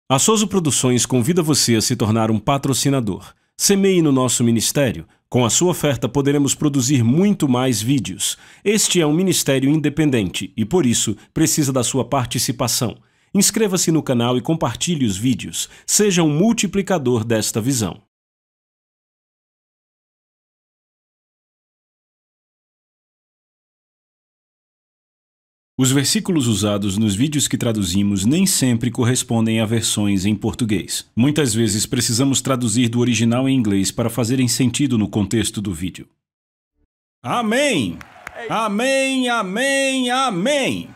A Souza Produções convida você a se tornar um patrocinador. Semeie no nosso ministério. Com a sua oferta poderemos produzir muito mais vídeos. Este é um ministério independente e, por isso, precisa da sua participação. Inscreva-se no canal e compartilhe os vídeos. Seja um multiplicador desta visão. Os versículos usados nos vídeos que traduzimos nem sempre correspondem a versões em português. Muitas vezes precisamos traduzir do original em inglês para fazerem sentido no contexto do vídeo. Amém! Amém, amém, amém!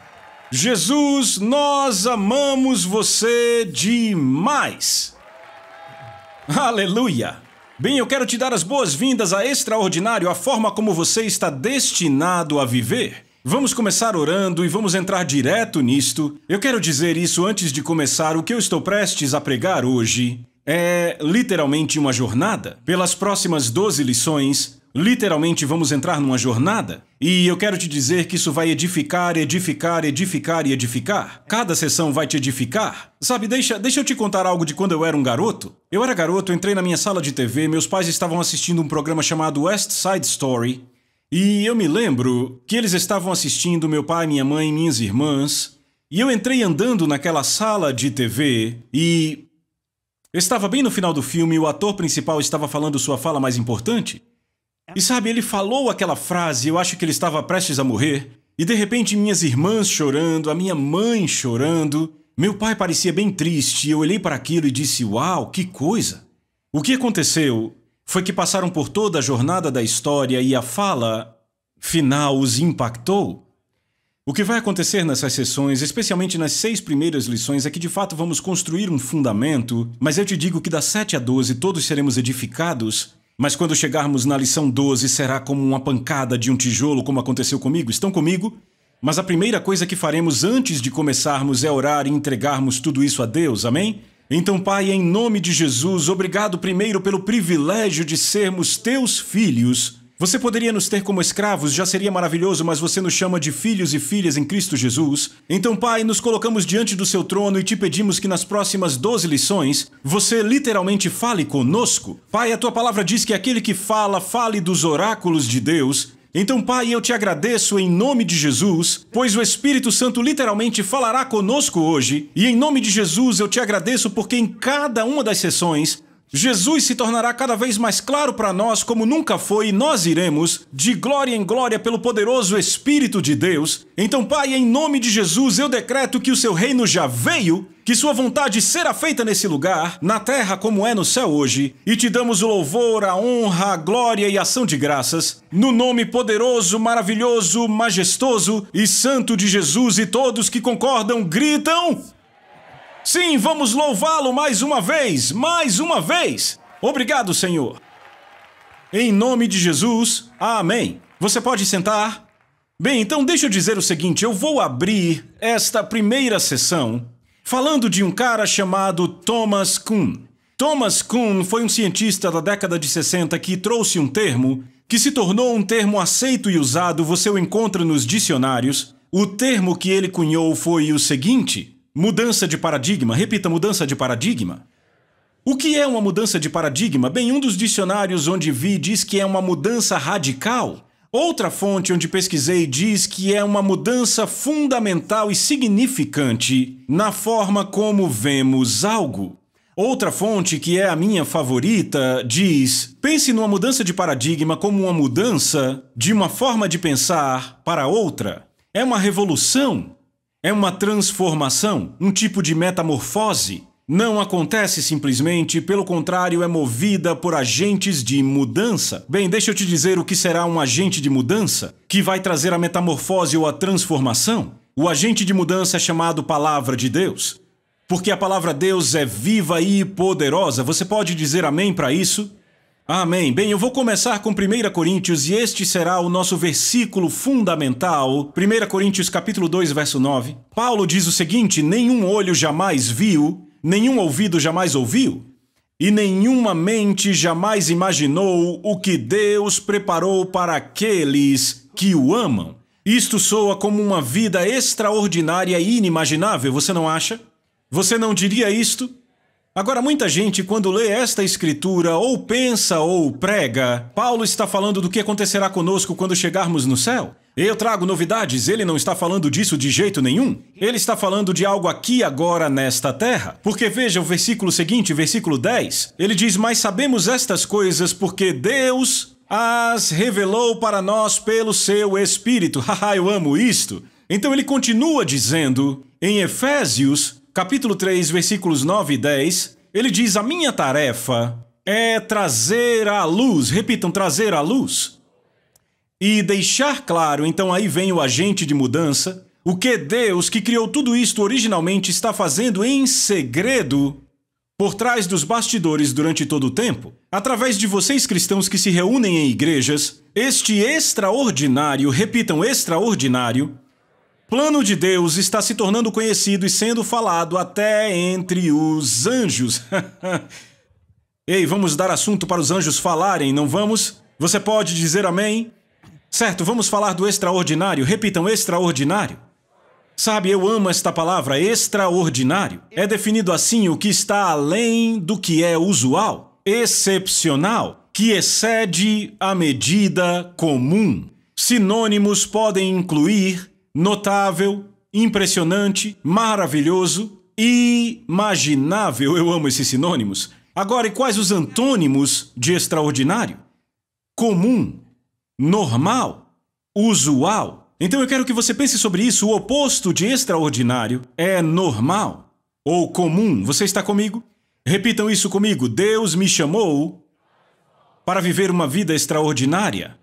Jesus, nós amamos você demais! Aleluia! Bem, eu quero te dar as boas-vindas a Extraordinário, a forma como você está destinado a viver. Vamos começar orando e vamos entrar direto nisto. Eu quero dizer isso antes de começar. O que eu estou prestes a pregar hoje é literalmente uma jornada. Pelas próximas 12 lições, literalmente vamos entrar numa jornada. E eu quero te dizer que isso vai edificar, edificar, edificar e edificar. Cada sessão vai te edificar. Sabe, deixa eu te contar algo de quando eu era um garoto. Eu era garoto, entrei na minha sala de TV, meus pais estavam assistindo um programa chamado West Side Story. E eu me lembro que eles estavam assistindo, meu pai, minha mãe, minhas irmãs, e eu entrei andando naquela sala de TV e estava bem no final do filme e o ator principal estava falando sua fala mais importante. E sabe, ele falou aquela frase, eu acho que ele estava prestes a morrer, e de repente minhas irmãs chorando, a minha mãe chorando, meu pai parecia bem triste, e eu olhei para aquilo e disse, uau, que coisa! O que aconteceu foi que passaram por toda a jornada da história e a fala final os impactou. O que vai acontecer nessas sessões, especialmente nas 6 primeiras lições, é que de fato vamos construir um fundamento, mas eu te digo que das 7 a 12 todos seremos edificados, mas quando chegarmos na lição 12 será como uma pancada de um tijolo, como aconteceu comigo. Estão comigo? Mas a primeira coisa que faremos antes de começarmos é orar e entregarmos tudo isso a Deus, amém? Então, Pai, em nome de Jesus, obrigado primeiro pelo privilégio de sermos teus filhos. Você poderia nos ter como escravos, já seria maravilhoso, mas você nos chama de filhos e filhas em Cristo Jesus. Então, Pai, nos colocamos diante do seu trono e te pedimos que nas próximas 12 lições, você literalmente fale conosco. Pai, a tua palavra diz que aquele que fala, fale dos oráculos de Deus. Então, Pai, eu te agradeço em nome de Jesus, pois o Espírito Santo literalmente falará conosco hoje. E em nome de Jesus eu te agradeço porque em cada uma das sessões, Jesus se tornará cada vez mais claro para nós como nunca foi e nós iremos de glória em glória pelo poderoso Espírito de Deus. Então, Pai, em nome de Jesus eu decreto que o seu reino já veio, que sua vontade será feita nesse lugar, na terra como é no céu hoje, e te damos o louvor, a honra, a glória e a ação de graças, no nome poderoso, maravilhoso, majestoso e santo de Jesus, e todos que concordam gritam... Sim, vamos louvá-lo mais uma vez, mais uma vez. Obrigado, Senhor. Em nome de Jesus, amém. Você pode sentar? Bem, então deixa eu dizer o seguinte, eu vou abrir esta primeira sessão falando de um cara chamado Thomas Kuhn. Thomas Kuhn foi um cientista da década de 60 que trouxe um termo que se tornou um termo aceito e usado, você o encontra nos dicionários. O termo que ele cunhou foi o seguinte... Mudança de paradigma. Repita, mudança de paradigma. O que é uma mudança de paradigma? Bem, um dos dicionários onde vi diz que é uma mudança radical. Outra fonte onde pesquisei diz que é uma mudança fundamental e significante na forma como vemos algo. Outra fonte, que é a minha favorita, diz: pense numa mudança de paradigma como uma mudança de uma forma de pensar para outra. É uma revolução. É uma transformação, um tipo de metamorfose. Não acontece simplesmente, pelo contrário, é movida por agentes de mudança. Bem, deixa eu te dizer o que será um agente de mudança, que vai trazer a metamorfose ou a transformação. O agente de mudança é chamado Palavra de Deus, porque a Palavra de Deus é viva e poderosa. Você pode dizer amém para isso? Amém. Bem, eu vou começar com 1 Coríntios e este será o nosso versículo fundamental. 1 Coríntios capítulo 2, verso 9. Paulo diz o seguinte: nenhum olho jamais viu, nenhum ouvido jamais ouviu, e nenhuma mente jamais imaginou o que Deus preparou para aqueles que o amam. Isto soa como uma vida extraordinária e inimaginável, você não acha? Você não diria isto? Agora, muita gente, quando lê esta escritura, ou pensa ou prega, Paulo está falando do que acontecerá conosco quando chegarmos no céu. Eu trago novidades, ele não está falando disso de jeito nenhum. Ele está falando de algo aqui agora nesta terra. Porque veja o versículo seguinte, versículo 10. Ele diz, mas sabemos estas coisas porque Deus as revelou para nós pelo seu Espírito. Haha, eu amo isto. Então ele continua dizendo, em Efésios, capítulo 3, versículos 9 e 10, ele diz, a minha tarefa é trazer à luz, repitam, trazer à luz, e deixar claro, então aí vem o agente de mudança, o que Deus, que criou tudo isto originalmente, está fazendo em segredo por trás dos bastidores durante todo o tempo. Através de vocês cristãos que se reúnem em igrejas, este extraordinário, repitam, extraordinário, plano de Deus está se tornando conhecido e sendo falado até entre os anjos. Ei, vamos dar assunto para os anjos falarem, não vamos? Você pode dizer amém? Certo, vamos falar do extraordinário. Repitam, extraordinário. Sabe, eu amo esta palavra, extraordinário. É definido assim o que está além do que é usual, excepcional, que excede a medida comum. Sinônimos podem incluir notável, impressionante, maravilhoso, imaginável. Eu amo esses sinônimos. Agora, e quais os antônimos de extraordinário? Comum, normal, usual. Então eu quero que você pense sobre isso. O oposto de extraordinário é normal ou comum. Você está comigo? Repitam isso comigo. Deus me chamou para viver uma vida extraordinária.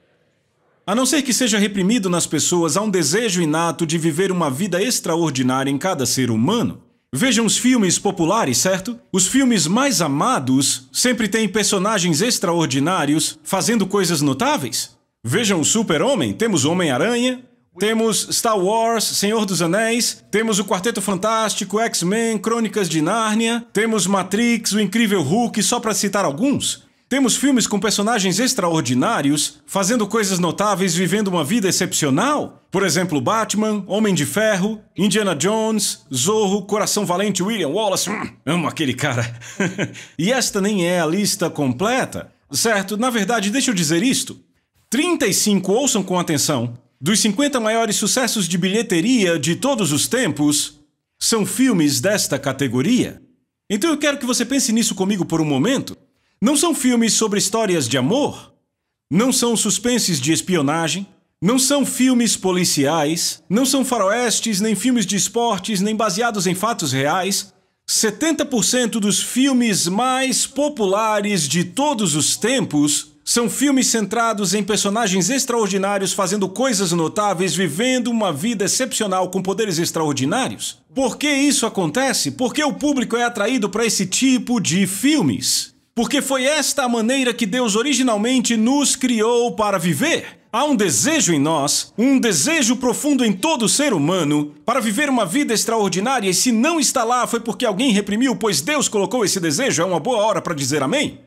A não ser que seja reprimido nas pessoas, há um desejo inato de viver uma vida extraordinária em cada ser humano. Vejam os filmes populares, certo? Os filmes mais amados sempre têm personagens extraordinários fazendo coisas notáveis. Vejam o Super-Homem, temos o Homem-Aranha, temos Star Wars, Senhor dos Anéis, temos o Quarteto Fantástico, X-Men, Crônicas de Nárnia, temos Matrix, o Incrível Hulk, só para citar alguns. Temos filmes com personagens extraordinários, fazendo coisas notáveis, vivendo uma vida excepcional. Por exemplo, Batman, Homem de Ferro, Indiana Jones, Zorro, Coração Valente, William Wallace. Amo aquele cara. E esta nem é a lista completa, certo? Na verdade, deixa eu dizer isto. 35, ouçam com atenção, dos 50 maiores sucessos de bilheteria de todos os tempos são filmes desta categoria. Então eu quero que você pense nisso comigo por um momento. Não são filmes sobre histórias de amor, não são suspenses de espionagem, não são filmes policiais, não são faroestes, nem filmes de esportes, nem baseados em fatos reais. 70% dos filmes mais populares de todos os tempos são filmes centrados em personagens extraordinários fazendo coisas notáveis, vivendo uma vida excepcional com poderes extraordinários. Por que isso acontece? Porque o público é atraído para esse tipo de filmes. Porque foi esta a maneira que Deus originalmente nos criou para viver. Há um desejo em nós, um desejo profundo em todo ser humano, para viver uma vida extraordinária, e se não está lá foi porque alguém reprimiu, pois Deus colocou esse desejo. É uma boa hora para dizer amém?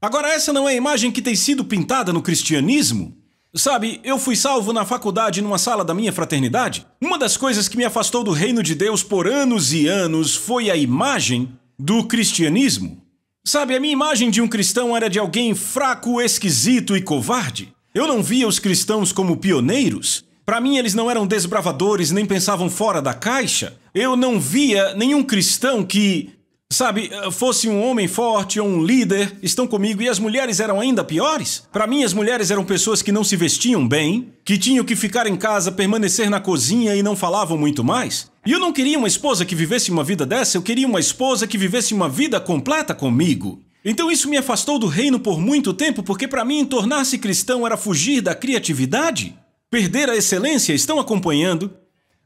Agora, essa não é a imagem que tem sido pintada no cristianismo? Sabe, eu fui salvo na faculdade numa sala da minha fraternidade. Uma das coisas que me afastou do reino de Deus por anos e anos foi a imagem do cristianismo. Sabe, a minha imagem de um cristão era de alguém fraco, esquisito e covarde. Eu não via os cristãos como pioneiros. Para mim, eles não eram desbravadores, nem pensavam fora da caixa. Eu não via nenhum cristão que, sabe, fosse um homem forte ou um líder. Estão comigo? E as mulheres eram ainda piores? Para mim, as mulheres eram pessoas que não se vestiam bem, que tinham que ficar em casa, permanecer na cozinha e não falavam muito mais. E eu não queria uma esposa que vivesse uma vida dessa, eu queria uma esposa que vivesse uma vida completa comigo. Então isso me afastou do reino por muito tempo, porque para mim tornar-se cristão era fugir da criatividade, perder a excelência. Estão acompanhando?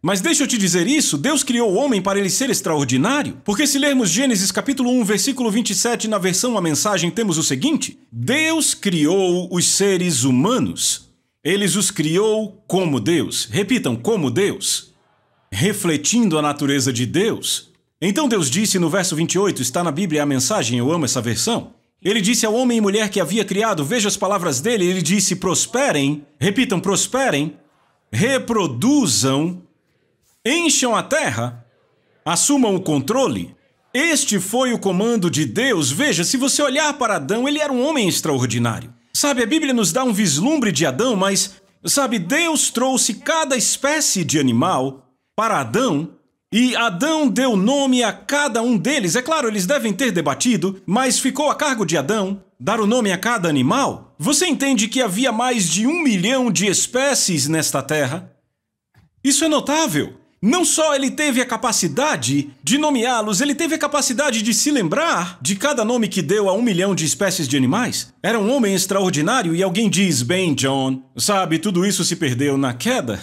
Mas deixa eu te dizer isso, Deus criou o homem para ele ser extraordinário. Porque se lermos Gênesis capítulo 1, versículo 27, na versão A Mensagem, temos o seguinte: Deus criou os seres humanos. Ele os criou como Deus. Repitam, como Deus. Refletindo a natureza de Deus. Então Deus disse no verso 28, está na Bíblia A Mensagem, eu amo essa versão. Ele disse ao homem e mulher que havia criado, veja as palavras dele, ele disse, prosperem, repitam, prosperem, reproduzam, encham a terra, assumam o controle, Este foi o comando de Deus. Veja, se você olhar para Adão, ele era um homem extraordinário. Sabe, a Bíblia nos dá um vislumbre de Adão, mas, sabe, Deus trouxe cada espécie de animal para Adão e Adão deu nome a cada um deles. É claro, eles devem ter debatido, mas ficou a cargo de Adão dar o nome a cada animal. Você entende que havia mais de 1 milhão de espécies nesta terra? Isso é notável. Não só ele teve a capacidade de nomeá-los, ele teve a capacidade de se lembrar de cada nome que deu a 1 milhão de espécies de animais. Era um homem extraordinário e alguém diz, bem, John, sabe, tudo isso se perdeu na queda?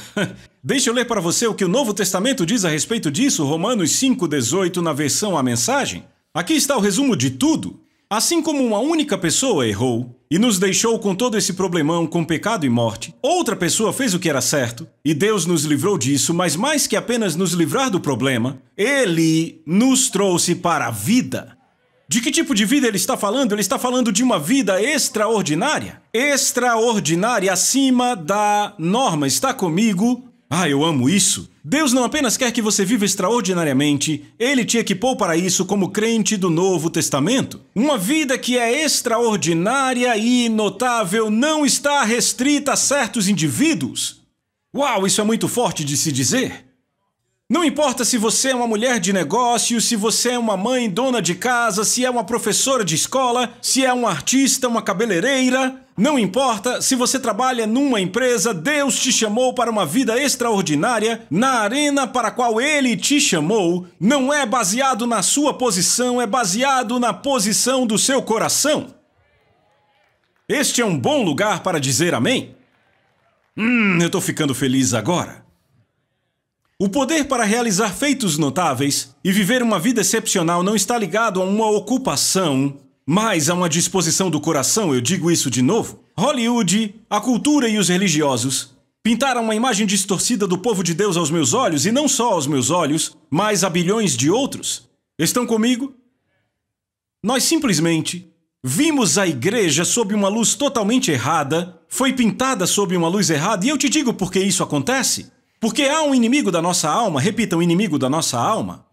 Deixa eu ler para você o que o Novo Testamento diz a respeito disso, Romanos 5,18 na versão A Mensagem. Aqui está o resumo de tudo. Assim como uma única pessoa errou e nos deixou com todo esse problemão com pecado e morte, outra pessoa fez o que era certo e Deus nos livrou disso, mas mais que apenas nos livrar do problema, Ele nos trouxe para a vida. De que tipo de vida ele está falando? Ele está falando de uma vida extraordinária. Extraordinária, acima da norma. Está comigo? Ah, eu amo isso. Deus não apenas quer que você viva extraordinariamente, Ele te equipou para isso como crente do Novo Testamento. Uma vida que é extraordinária e notável não está restrita a certos indivíduos. Uau, isso é muito forte de se dizer. Não importa se você é uma mulher de negócios, se você é uma mãe dona de casa, se é uma professora de escola, se é um artista, uma cabeleireira. Não importa se você trabalha numa empresa, Deus te chamou para uma vida extraordinária. Na arena para a qual Ele te chamou, não é baseado na sua posição, é baseado na posição do seu coração. Este é um bom lugar para dizer amém. Eu estou ficando feliz agora. O poder para realizar feitos notáveis e viver uma vida excepcional não está ligado a uma ocupação, mas a uma disposição do coração. Eu digo isso de novo. Hollywood, a cultura e os religiosos pintaram uma imagem distorcida do povo de Deus aos meus olhos, e não só aos meus olhos, mas a bilhões de outros. Estão comigo? Nós simplesmente vimos a igreja sob uma luz totalmente errada, foi pintada sob uma luz errada, e eu te digo por que isso acontece. Porque há um inimigo da nossa alma, repita, um inimigo da nossa alma.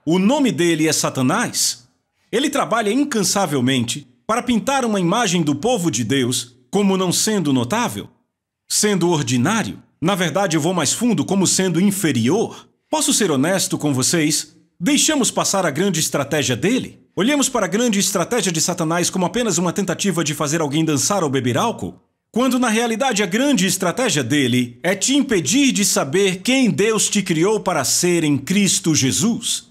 O nome dele é Satanás. Ele trabalha incansavelmente para pintar uma imagem do povo de Deus como não sendo notável, sendo ordinário. Na verdade, eu vou mais fundo, como sendo inferior. Posso ser honesto com vocês? Deixamos passar a grande estratégia dele? Olhamos para a grande estratégia de Satanás como apenas uma tentativa de fazer alguém dançar ou beber álcool? Quando na realidade a grande estratégia dele é te impedir de saber quem Deus te criou para ser em Cristo Jesus.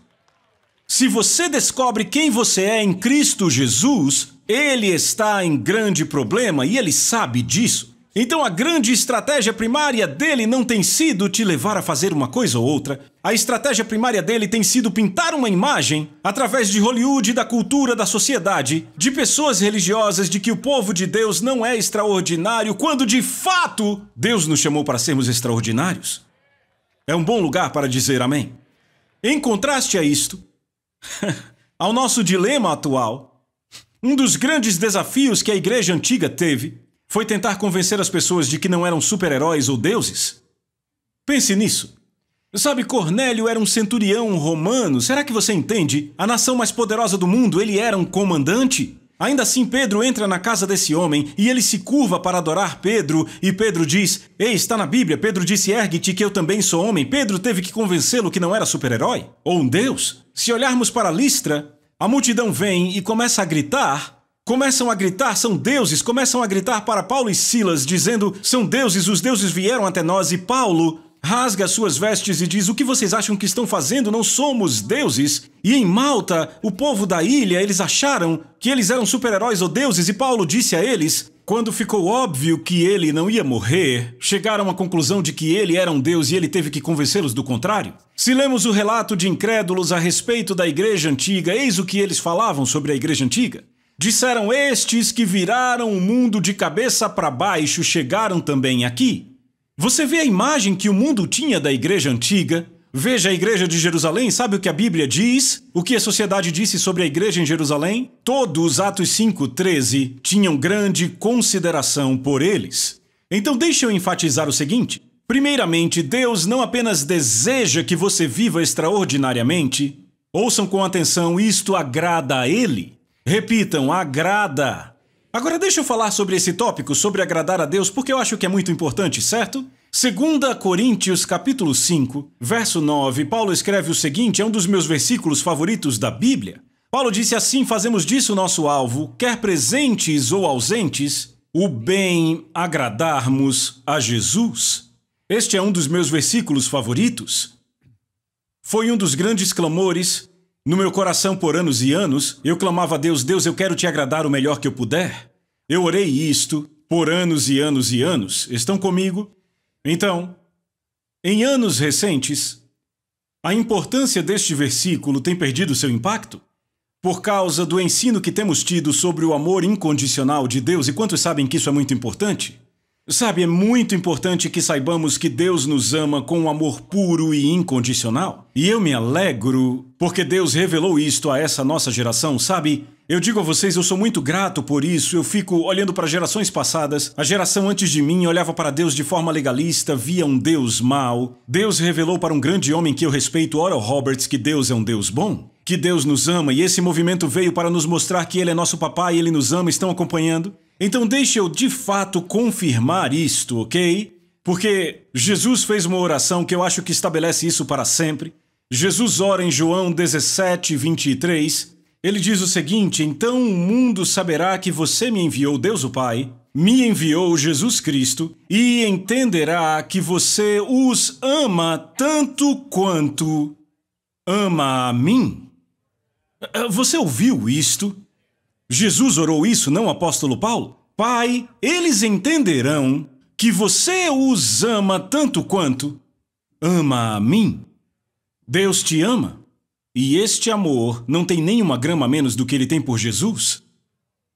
Se você descobre quem você é em Cristo Jesus, ele está em grande problema e ele sabe disso. Então a grande estratégia primária dele não tem sido te levar a fazer uma coisa ou outra. A estratégia primária dele tem sido pintar uma imagem, através de Hollywood, da cultura, da sociedade, de pessoas religiosas, de que o povo de Deus não é extraordinário, quando de fato Deus nos chamou para sermos extraordinários. É um bom lugar para dizer amém. Em contraste a isto, ao nosso dilema atual, um dos grandes desafios que a igreja antiga teve foi tentar convencer as pessoas de que não eram super-heróis ou deuses. Pense nisso. Sabe, Cornélio era um centurião romano. Será que você entende? A nação mais poderosa do mundo, ele era um comandante. Ainda assim, Pedro entra na casa desse homem e ele se curva para adorar Pedro. E Pedro diz, ei, está na Bíblia. Pedro disse, ergue-te que eu também sou homem. Pedro teve que convencê-lo que não era super-herói ou um deus. Se olharmos para Listra, a multidão vem e começa a gritar. Começam a gritar, são deuses, começam a gritar para Paulo e Silas, dizendo, são deuses, os deuses vieram até nós. E Paulo rasga suas vestes e diz, o que vocês acham que estão fazendo? Não somos deuses. E em Malta, o povo da ilha, eles acharam que eles eram super-heróis ou deuses, e Paulo disse a eles, quando ficou óbvio que ele não ia morrer, chegaram à conclusão de que ele era um deus e ele teve que convencê-los do contrário. Se lemos o relato de incrédulos a respeito da igreja antiga, eis o que eles falavam sobre a igreja antiga. Disseram, estes que viraram o mundo de cabeça para baixo chegaram também aqui. Você vê a imagem que o mundo tinha da igreja antiga? Veja a igreja de Jerusalém, sabe o que a Bíblia diz? O que a sociedade disse sobre a igreja em Jerusalém? Todos, Atos 5:13, tinham grande consideração por eles. Então deixa eu enfatizar o seguinte. Primeiramente, Deus não apenas deseja que você viva extraordinariamente, Ouçam com atenção, isto agrada a Ele. Repitam, agrada. Agora deixa eu falar sobre esse tópico, sobre agradar a Deus, porque eu acho que é muito importante, certo? 2 Coríntios capítulo 5, verso 9, Paulo escreve o seguinte, é um dos meus versículos favoritos da Bíblia. Paulo disse assim, fazemos disso nosso alvo, quer presentes ou ausentes, o bem agradarmos a Jesus. Este é um dos meus versículos favoritos. Foi um dos grandes clamores no meu coração por anos e anos. Eu clamava a Deus, Deus, eu quero te agradar o melhor que eu puder. Eu orei isto por anos e anos e anos. Estão comigo? Então, em anos recentes, a importância deste versículo tem perdido seu impacto por causa do ensino que temos tido sobre o amor incondicional de Deus. E quantos sabem que isso é muito importante? Sabe, é muito importante que saibamos que Deus nos ama com um amor puro e incondicional. E eu me alegro porque Deus revelou isto a essa nossa geração, sabe? Eu digo a vocês, eu sou muito grato por isso. Eu fico olhando para gerações passadas. A geração antes de mim olhava para Deus de forma legalista, via um Deus mau. Deus revelou para um grande homem que eu respeito, Oral Roberts, que Deus é um Deus bom, que Deus nos ama, e esse movimento veio para nos mostrar que Ele é nosso papai, Ele nos ama. Estão acompanhando? Então deixe eu de fato confirmar isto, ok? Porque Jesus fez uma oração que eu acho que estabelece isso para sempre. Jesus ora em João 17, 23. Ele diz o seguinte, então o mundo saberá que você me enviou, Deus o Pai, me enviou Jesus Cristo, e entenderá que você os ama tanto quanto ama a mim. Você ouviu isto? Jesus orou isso, não o apóstolo Paulo? Pai, eles entenderão que você os ama tanto quanto ama a mim. Deus te ama, e este amor não tem nenhuma grama a menos do que ele tem por Jesus.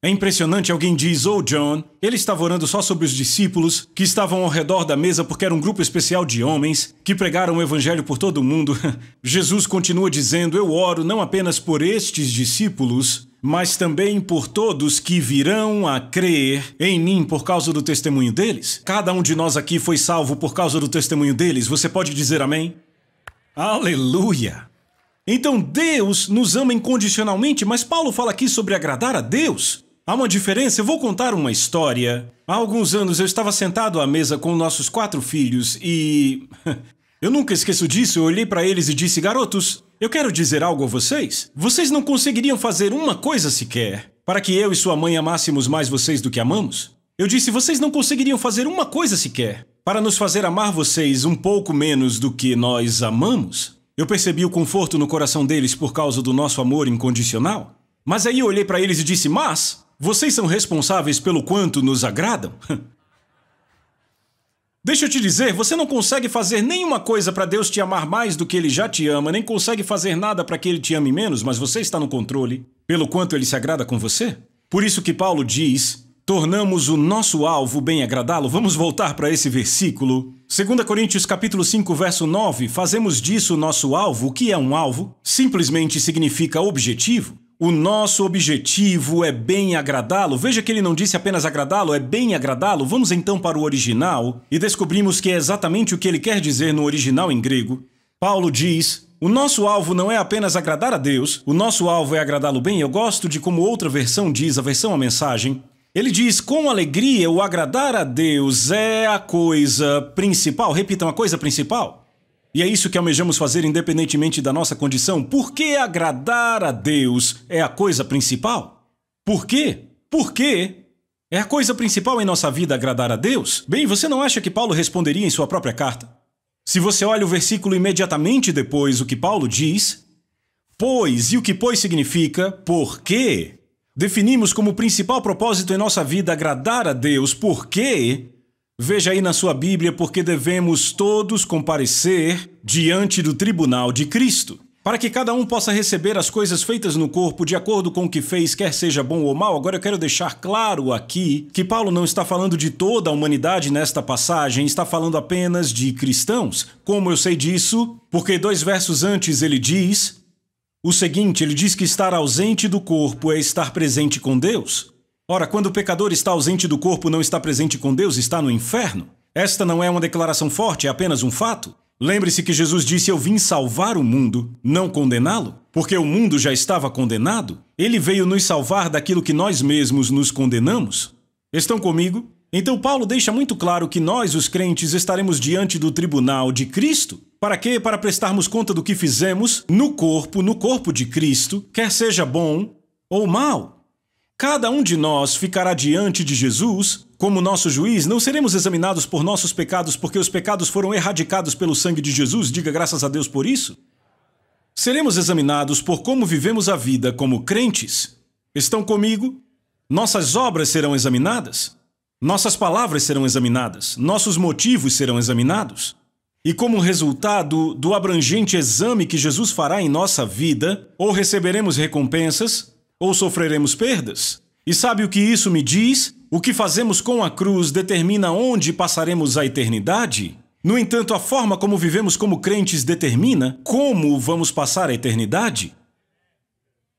É impressionante, alguém diz, oh John, ele estava orando só sobre os discípulos que estavam ao redor da mesa porque era um grupo especial de homens que pregaram o evangelho por todo o mundo. Jesus continua dizendo, eu oro não apenas por estes discípulos, mas também por todos que virão a crer em mim por causa do testemunho deles. Cada um de nós aqui foi salvo por causa do testemunho deles. Você pode dizer amém? Aleluia! Então Deus nos ama incondicionalmente, mas Paulo fala aqui sobre agradar a Deus. Há uma diferença, eu vou contar uma história. Há alguns anos eu estava sentado à mesa com nossos 4 filhos e... eu nunca esqueço disso, eu olhei para eles e disse, garotos, eu quero dizer algo a vocês. Vocês não conseguiriam fazer uma coisa sequer para que eu e sua mãe amássemos mais vocês do que amamos? Eu disse, vocês não conseguiriam fazer uma coisa sequer para nos fazer amar vocês um pouco menos do que nós amamos? Eu percebi o conforto no coração deles por causa do nosso amor incondicional. Mas aí eu olhei para eles e disse, mas vocês são responsáveis pelo quanto nos agradam? Deixa eu te dizer, você não consegue fazer nenhuma coisa para Deus te amar mais do que Ele já te ama, nem consegue fazer nada para que Ele te ame menos, mas você está no controle pelo quanto Ele se agrada com você. Por isso que Paulo diz, tornamos o nosso alvo bem agradá-lo. Vamos voltar para esse versículo. 2 Coríntios capítulo 5, verso 9, fazemos disso o nosso alvo. O que é um alvo? Simplesmente significa objetivo. O nosso objetivo é bem agradá-lo. Veja que ele não disse apenas agradá-lo, é bem agradá-lo. Vamos então para o original e descobrimos que é exatamente o que ele quer dizer no original em grego. Paulo diz, o nosso alvo não é apenas agradar a Deus, o nosso alvo é agradá-lo bem. Eu gosto de como outra versão diz, a versão a mensagem. Ele diz, com alegria, o agradar a Deus é a coisa principal. Repitam, a coisa principal. E é isso que almejamos fazer independentemente da nossa condição. Por que agradar a Deus é a coisa principal? Por quê? Por quê? É a coisa principal em nossa vida agradar a Deus? Bem, você não acha que Paulo responderia em sua própria carta? Se você olha o versículo imediatamente depois, o que Paulo diz, pois, e o que pois significa por quê? Definimos como principal propósito em nossa vida agradar a Deus, por quê? Veja aí na sua Bíblia, porque devemos todos comparecer diante do tribunal de Cristo, para que cada um possa receber as coisas feitas no corpo de acordo com o que fez, quer seja bom ou mal. Agora eu quero deixar claro aqui que Paulo não está falando de toda a humanidade nesta passagem, está falando apenas de cristãos. Como eu sei disso? Porque 2 versos antes ele diz o seguinte, ele diz que estar ausente do corpo é estar presente com Deus. Ora, quando o pecador está ausente do corpo, não está presente com Deus, está no inferno. Esta não é uma declaração forte, é apenas um fato. Lembre-se que Jesus disse: eu vim salvar o mundo, não condená-lo, porque o mundo já estava condenado. Ele veio nos salvar daquilo que nós mesmos nos condenamos. Estão comigo? Então Paulo deixa muito claro que nós, os crentes, estaremos diante do tribunal de Cristo. Para quê? Para prestarmos conta do que fizemos no corpo de Cristo, quer seja bom ou mal. Cada um de nós ficará diante de Jesus como nosso juiz. Não seremos examinados por nossos pecados, porque os pecados foram erradicados pelo sangue de Jesus. Diga graças a Deus por isso. Seremos examinados por como vivemos a vida como crentes. Estão comigo? Nossas obras serão examinadas. Nossas palavras serão examinadas. Nossos motivos serão examinados. E como resultado do abrangente exame que Jesus fará em nossa vida, ou receberemos recompensas, ou sofreremos perdas. E sabe o que isso me diz? O que fazemos com a cruz determina onde passaremos a eternidade. No entanto, a forma como vivemos como crentes determina como vamos passar a eternidade.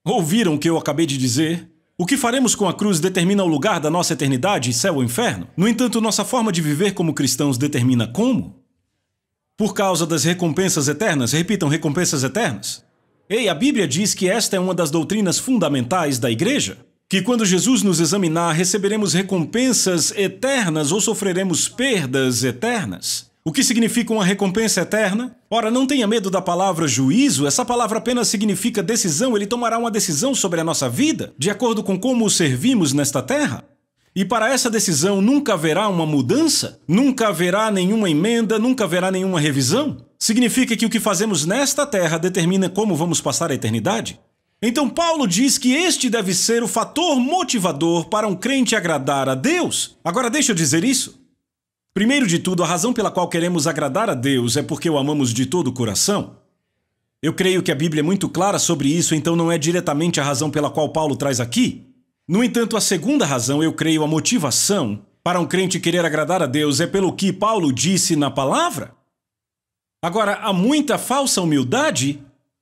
Ouviram o que eu acabei de dizer? O que faremos com a cruz determina o lugar da nossa eternidade, céu ou inferno. No entanto, nossa forma de viver como cristãos determina como. Por causa das recompensas eternas. Repitam, recompensas eternas. Ei, a Bíblia diz que esta é uma das doutrinas fundamentais da igreja. Que quando Jesus nos examinar, receberemos recompensas eternas ou sofreremos perdas eternas. O que significa uma recompensa eterna? Ora, não tenha medo da palavra juízo, essa palavra apenas significa decisão. Ele tomará uma decisão sobre a nossa vida, de acordo com como o servimos nesta terra. E para essa decisão nunca haverá uma mudança, nunca haverá nenhuma emenda, nunca haverá nenhuma revisão. Significa que o que fazemos nesta terra determina como vamos passar a eternidade. Então Paulo diz que este deve ser o fator motivador para um crente agradar a Deus. Agora deixa eu dizer isso. Primeiro de tudo, a razão pela qual queremos agradar a Deus é porque o amamos de todo o coração. Eu creio que a Bíblia é muito clara sobre isso, então não é diretamente a razão pela qual Paulo traz aqui. No entanto, a segunda razão, eu creio, a motivação para um crente querer agradar a Deus é pelo que Paulo disse na palavra. Agora, há muita falsa humildade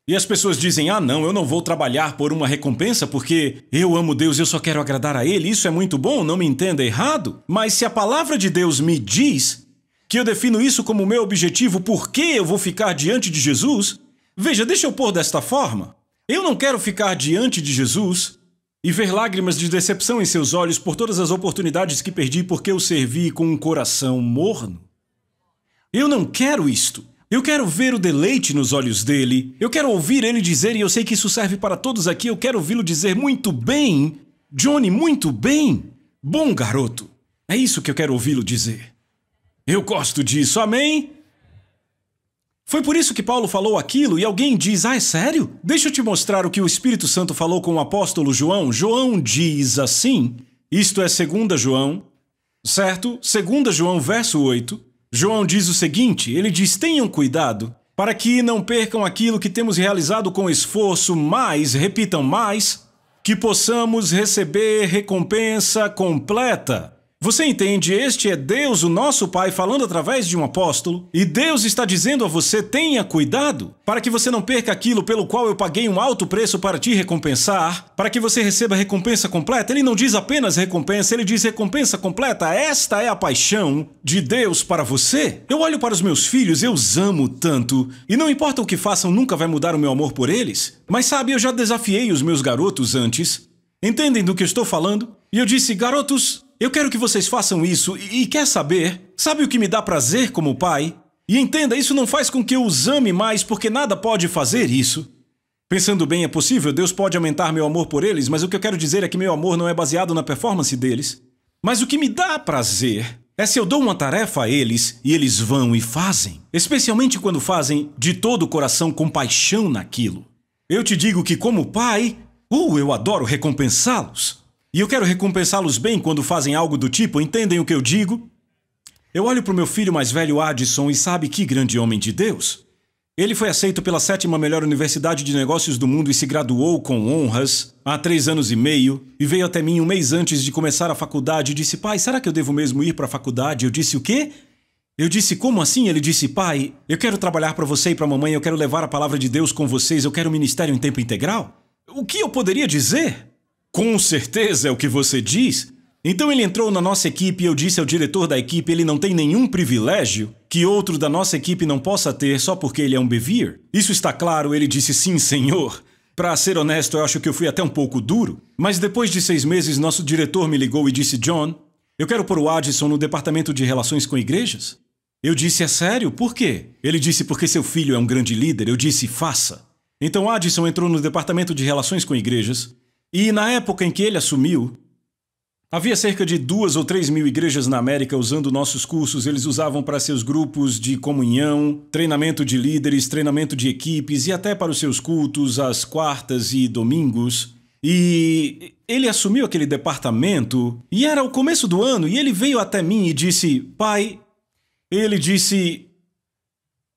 e as pessoas dizem: ah, não, eu não vou trabalhar por uma recompensa porque eu amo Deus, eu só quero agradar a Ele. Isso é muito bom, não me entenda errado. Mas se a palavra de Deus me diz que eu defino isso como meu objetivo, por que eu vou ficar diante de Jesus? Veja, deixa eu pôr desta forma. Eu não quero ficar diante de Jesus e ver lágrimas de decepção em seus olhos por todas as oportunidades que perdi porque eu servi com um coração morno. Eu não quero isto. Eu quero ver o deleite nos olhos dele. Eu quero ouvir ele dizer, e eu sei que isso serve para todos aqui, eu quero ouvi-lo dizer: muito bem, Johnny, muito bem. Bom garoto. É isso que eu quero ouvi-lo dizer. Eu gosto disso, amém? Foi por isso que Paulo falou aquilo e alguém diz: ah, é sério? Deixa eu te mostrar o que o Espírito Santo falou com o apóstolo João. João diz assim, isto é 2 João, certo? 2 João, verso 8. João diz o seguinte, ele diz: tenham cuidado para que não percam aquilo que temos realizado com esforço, mas, repitam, mais, que possamos receber recompensa completa. Você entende? Este é Deus, o nosso Pai, falando através de um apóstolo. E Deus está dizendo a você: tenha cuidado, para que você não perca aquilo pelo qual eu paguei um alto preço para te recompensar, para que você receba recompensa completa. Ele não diz apenas recompensa, ele diz recompensa completa. Esta é a paixão de Deus para você. Eu olho para os meus filhos, eu os amo tanto, e não importa o que façam, nunca vai mudar o meu amor por eles. Mas sabe, eu já desafiei os meus garotos antes. Entendem do que eu estou falando? E eu disse: garotos, eu quero que vocês façam isso e quer saber? Sabe o que me dá prazer como pai? E entenda, isso não faz com que eu os ame mais, porque nada pode fazer isso. Pensando bem, é possível, Deus pode aumentar meu amor por eles, mas o que eu quero dizer é que meu amor não é baseado na performance deles. Mas o que me dá prazer é se eu dou uma tarefa a eles e eles vão e fazem. Especialmente quando fazem de todo o coração com paixão naquilo. Eu te digo que como pai, eu adoro recompensá-los. E eu quero recompensá-los bem quando fazem algo do tipo, entendem o que eu digo? Eu olho para o meu filho mais velho, Addison, e sabe que grande homem de Deus? Ele foi aceito pela 7ª melhor universidade de negócios do mundo e se graduou com honras há 3 anos e meio e veio até mim um mês antes de começar a faculdade e disse: pai, será que eu devo mesmo ir para a faculdade? Eu disse: o quê? Eu disse: como assim? Ele disse: pai, eu quero trabalhar para você e para a mamãe, eu quero levar a palavra de Deus com vocês, eu quero ministério em tempo integral. O que eu poderia dizer? Com certeza é o que você diz. Então ele entrou na nossa equipe e eu disse ao diretor da equipe, ele não tem nenhum privilégio que outro da nossa equipe não possa ter só porque ele é um Bevere? Isso está claro? Ele disse, sim, senhor. Para ser honesto, eu acho que eu fui até um pouco duro. Mas depois de 6 meses, nosso diretor me ligou e disse, John, eu quero pôr o Addison no departamento de relações com igrejas. Eu disse, é sério? Por quê? Ele disse, porque seu filho é um grande líder. Eu disse, faça. Então Addison entrou no departamento de relações com igrejas e na época em que ele assumiu, havia cerca de 2 ou 3 mil igrejas na América usando nossos cursos. Eles usavam para seus grupos de comunhão, treinamento de líderes, treinamento de equipes e até para os seus cultos às quartas e domingos. E ele assumiu aquele departamento e era o começo do ano e ele veio até mim e disse, pai, ele disse,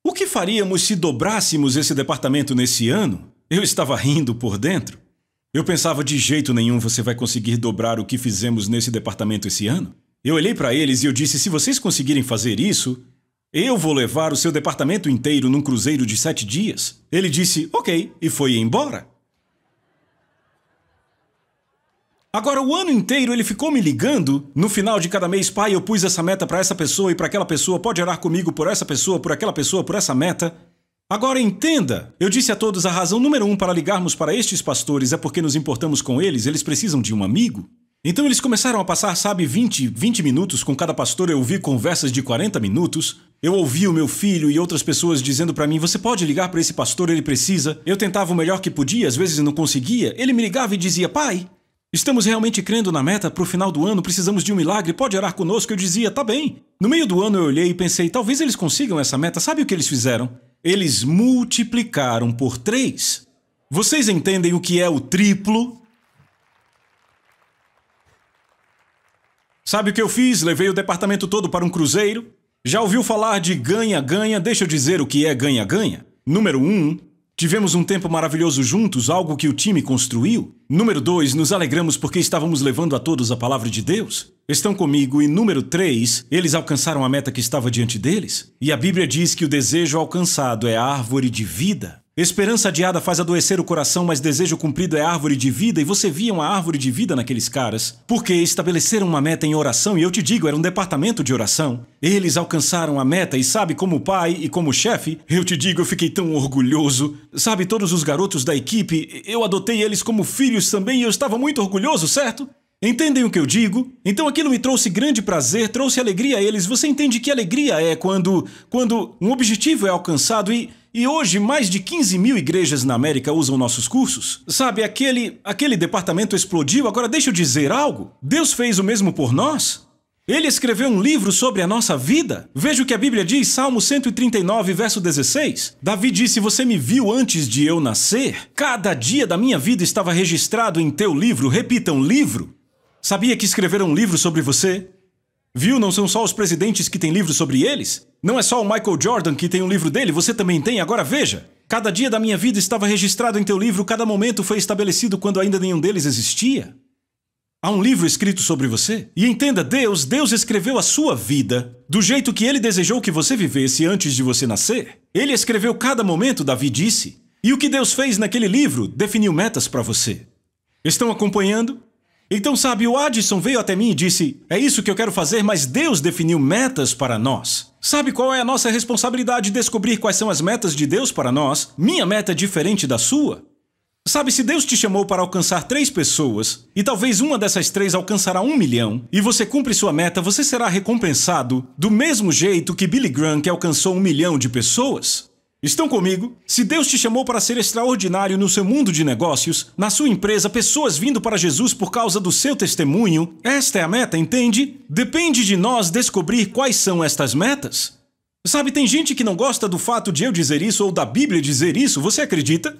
o que faríamos se dobrássemos esse departamento nesse ano? Eu estava rindo por dentro. Eu pensava, de jeito nenhum você vai conseguir dobrar o que fizemos nesse departamento esse ano. Eu olhei para eles e eu disse, se vocês conseguirem fazer isso, eu vou levar o seu departamento inteiro num cruzeiro de 7 dias. Ele disse, ok, e foi embora. Agora, o ano inteiro ele ficou me ligando. No final de cada mês, pai, eu pus essa meta para essa pessoa e para aquela pessoa. Pode orar comigo por essa pessoa, por aquela pessoa, por essa meta. Agora entenda, eu disse a todos a razão número 1 para ligarmos para estes pastores é porque nos importamos com eles precisam de um amigo. Então eles começaram a passar, 20 minutos com cada pastor. Eu ouvi conversas de 40 minutos. Eu ouvi o meu filho e outras pessoas dizendo para mim, você pode ligar para esse pastor, ele precisa. Eu tentava o melhor que podia, às vezes não conseguia. Ele me ligava e dizia, pai, estamos realmente crendo na meta para o final do ano, precisamos de um milagre, pode orar conosco? Eu dizia, tá bem. No meio do ano eu olhei e pensei, talvez eles consigam essa meta. Sabe o que eles fizeram? Eles multiplicaram por 3. Vocês entendem o que é o triplo? Sabe o que eu fiz? Levei o departamento todo para um cruzeiro. Já ouviu falar de ganha-ganha? Deixa eu dizer o que é ganha-ganha. Número 1, tivemos um tempo maravilhoso juntos, algo que o time construiu. Número 2, nos alegramos porque estávamos levando a todos a palavra de Deus. Estão comigo. E número 3, eles alcançaram a meta que estava diante deles. E a Bíblia diz que o desejo alcançado é a árvore de vida. Esperança adiada faz adoecer o coração, mas desejo cumprido é árvore de vida. E você via uma árvore de vida naqueles caras, porque estabeleceram uma meta em oração. E eu te digo, era um departamento de oração. Eles alcançaram a meta e sabe, como pai e como chefe, eu te digo, eu fiquei tão orgulhoso. Sabe, todos os garotos da equipe, eu adotei eles como filhos também e eu estava muito orgulhoso, certo? Entendem o que eu digo? Então aquilo me trouxe grande prazer, trouxe alegria a eles. Você entende que alegria é quando um objetivo é alcançado e hoje mais de 15 mil igrejas na América usam nossos cursos? Sabe, aquele departamento explodiu. Agora deixa eu dizer algo. Deus fez o mesmo por nós. Ele escreveu um livro sobre a nossa vida. Veja o que a Bíblia diz, Salmo 139, verso 16. Davi disse, você me viu antes de eu nascer? Cada dia da minha vida estava registrado em teu livro. Repitam, livro. Sabia que escreveram um livro sobre você? Viu? Não são só os presidentes que têm livros sobre eles? Não é só o Michael Jordan que tem um livro dele, você também tem. Agora veja. Cada dia da minha vida estava registrado em teu livro, cada momento foi estabelecido quando ainda nenhum deles existia. Há um livro escrito sobre você. E entenda, Deus escreveu a sua vida do jeito que Ele desejou que você vivesse antes de você nascer. Ele escreveu cada momento, Davi disse. E o que Deus fez naquele livro definiu metas para você. Estão acompanhando? Então, sabe, o Addison veio até mim e disse, é isso que eu quero fazer, mas Deus definiu metas para nós. Sabe qual é a nossa responsabilidade? Descobrir quais são as metas de Deus para nós. Minha meta é diferente da sua. Sabe, se Deus te chamou para alcançar 3 pessoas, e talvez uma dessas 3 alcançará 1 milhão, e você cumpre sua meta, você será recompensado do mesmo jeito que Billy Graham, que alcançou 1 milhão de pessoas. Estão comigo? Se Deus te chamou para ser extraordinário no seu mundo de negócios, na sua empresa, pessoas vindo para Jesus por causa do seu testemunho, esta é a meta, entende? Depende de nós descobrir quais são estas metas. Sabe, tem gente que não gosta do fato de eu dizer isso ou da Bíblia dizer isso, você acredita?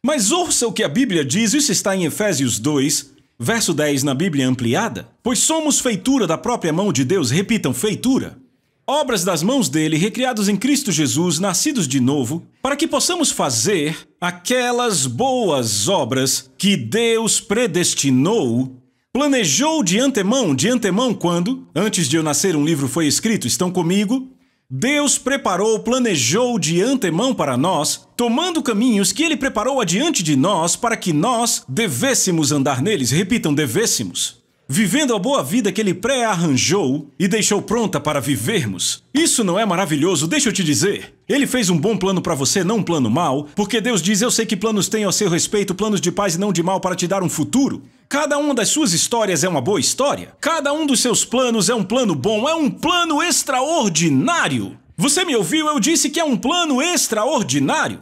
Mas ouça o que a Bíblia diz, isso está em Efésios 2, verso 10 na Bíblia ampliada. Pois somos feitura da própria mão de Deus, repitam, feitura. Obras das mãos dele, recriados em Cristo Jesus, nascidos de novo, para que possamos fazer aquelas boas obras que Deus predestinou, planejou de antemão quando? Antes de eu nascer um livro foi escrito, estão comigo? Deus preparou, planejou de antemão para nós, tomando caminhos que Ele preparou adiante de nós para que nós devêssemos andar neles. Repitam, devêssemos. vivendo a boa vida que Ele pré-arranjou e deixou pronta para vivermos. Isso não é maravilhoso? Deixa eu te dizer. Ele fez um bom plano para você, não um plano mau, porque Deus diz: eu sei que planos tenho a seu respeito, planos de paz e não de mal, para te dar um futuro. Cada uma das suas histórias é uma boa história. Cada um dos seus planos é um plano bom, é um plano extraordinário. Você me ouviu? Eu disse que é um plano extraordinário.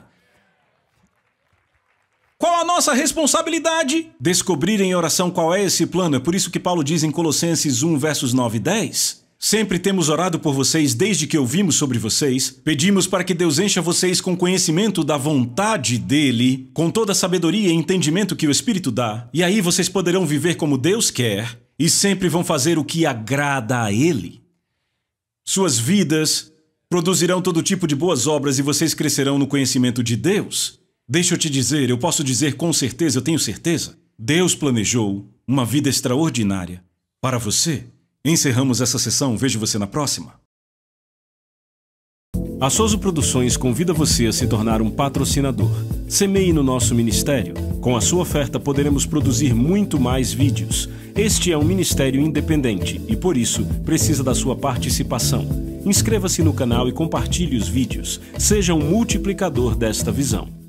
Qual a nossa responsabilidade? Descobrir em oração qual é esse plano. É por isso que Paulo diz em Colossenses 1, versos 9 e 10. Sempre temos orado por vocês desde que ouvimos sobre vocês. Pedimos para que Deus encha vocês com conhecimento da vontade dele, com toda a sabedoria e entendimento que o Espírito dá. E aí vocês poderão viver como Deus quer e sempre vão fazer o que agrada a Ele. Suas vidas produzirão todo tipo de boas obras e vocês crescerão no conhecimento de Deus. Deixa eu te dizer, eu posso dizer com certeza, eu tenho certeza, Deus planejou uma vida extraordinária para você. Encerramos essa sessão, vejo você na próxima. A Soso Produções convida você a se tornar um patrocinador. Semeie no nosso ministério. Com a sua oferta poderemos produzir muito mais vídeos. Este é um ministério independente e, por isso, precisa da sua participação. Inscreva-se no canal e compartilhe os vídeos. Seja um multiplicador desta visão.